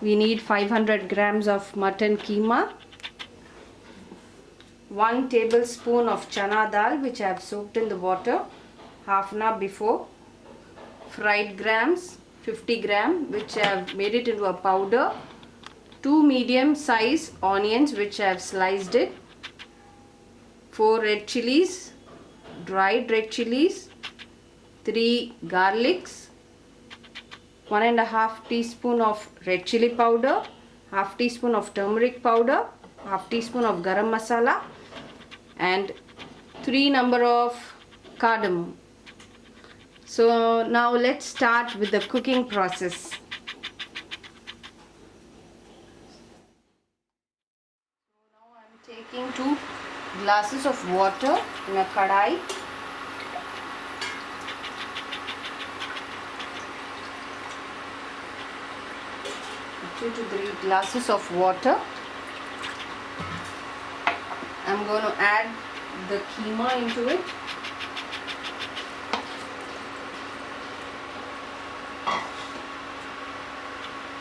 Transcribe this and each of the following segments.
we need 500 grams of mutton keema, 1 tablespoon of chana dal which I have soaked in the water half an hour before, fried grams 50 gram which I have made it into a powder, 2 medium size onions which I have sliced it, 4 red chilies, dried red chilies, 3 garlics, 1.5 teaspoon of red chili powder, half teaspoon of turmeric powder, half teaspoon of garam masala, and 3 number of cardamom. So now let's start with the cooking process. So now I am taking 2 glasses of water in a kadai. 2 to 3 glasses of water. I'm going to add the keema into it.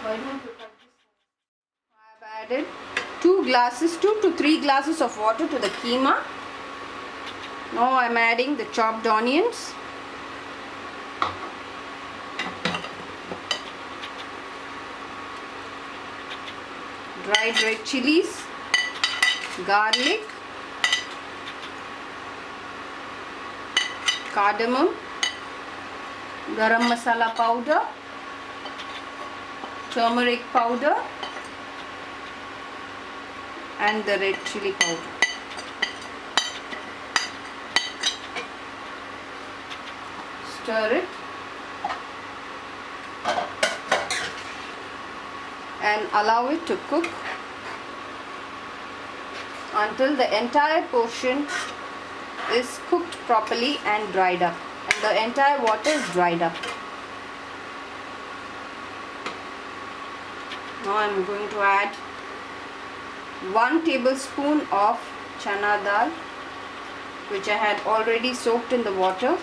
Why don't you cut this? I have added 2 to 3 glasses of water to the keema. Now I'm adding the chopped onions. Dried red chilies, garlic, cardamom, garam masala powder, turmeric powder, and the red chili powder. Stir it and allow it to cook until the entire portion is cooked properly and dried up, and the entire water is dried up. Now I am going to add 1 tablespoon of chana dal which I had already soaked in the water.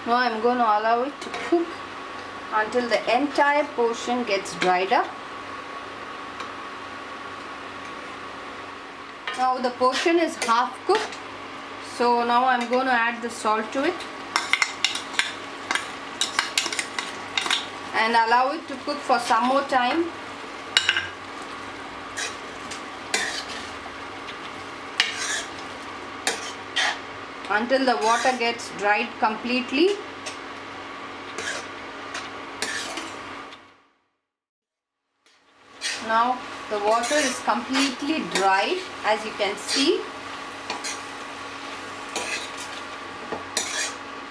Now I am going to allow it to cook until the entire portion gets dried up. Now the portion is half cooked, so now I am going to add the salt to it and allow it to cook for some more time. Until the water gets dried completely. Now the water is completely dry, as you can see.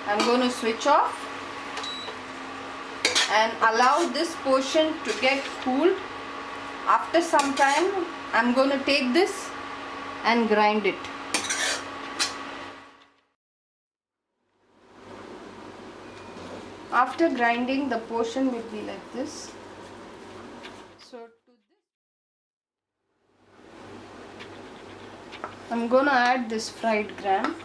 I'm going to switch off and allow this portion to get cooled. After some time, I'm going to take this and grind it. After grinding, the portion will be like this. So to this, I'm going to add this fried gram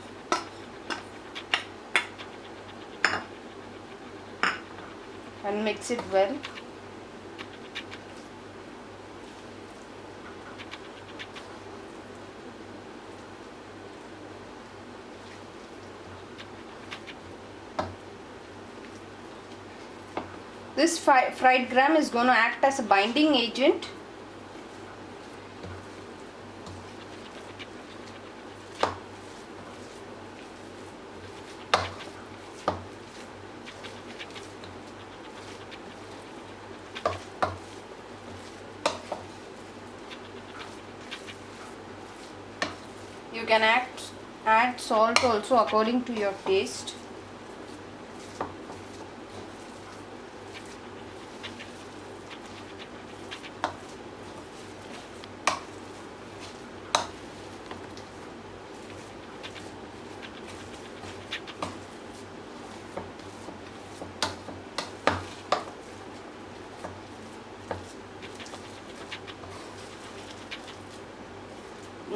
and mix it well. This fried gram is going to act as a binding agent. You can add salt also according to your taste.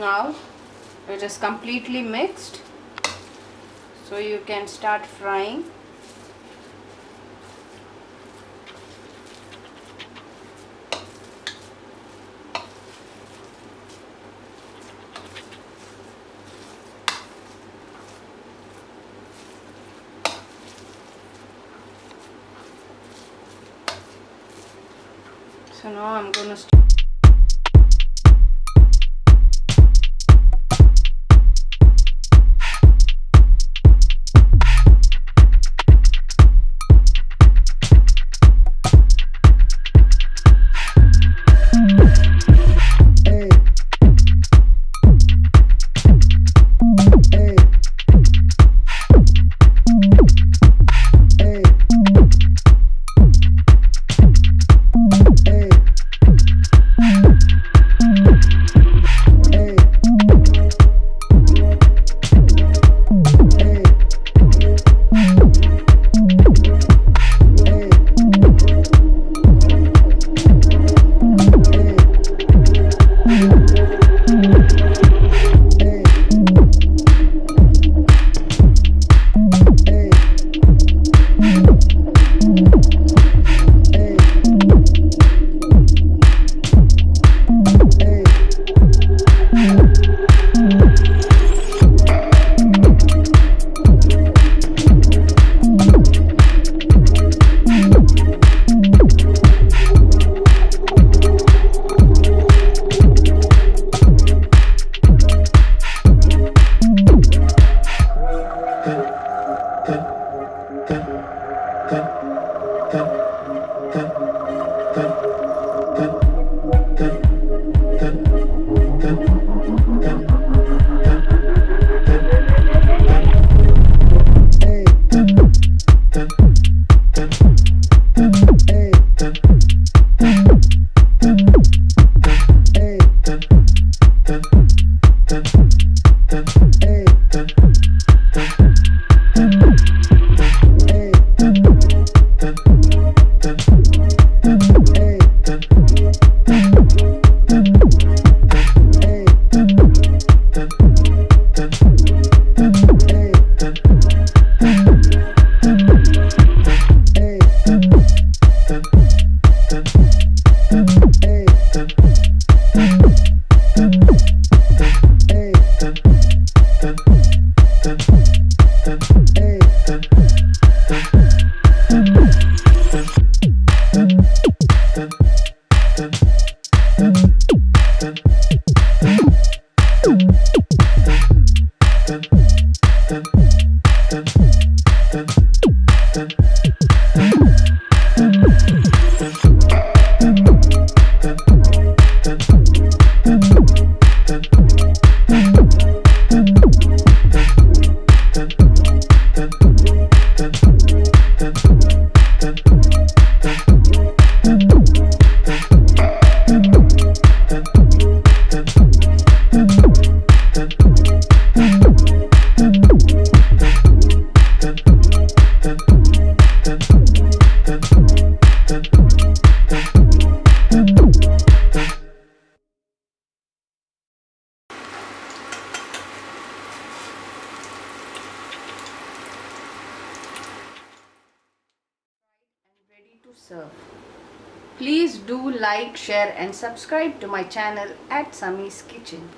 Now it is completely mixed, so you can start frying. So now I'm going to serve. Please do like, share and subscribe to my channel at Sammy's Kitchen.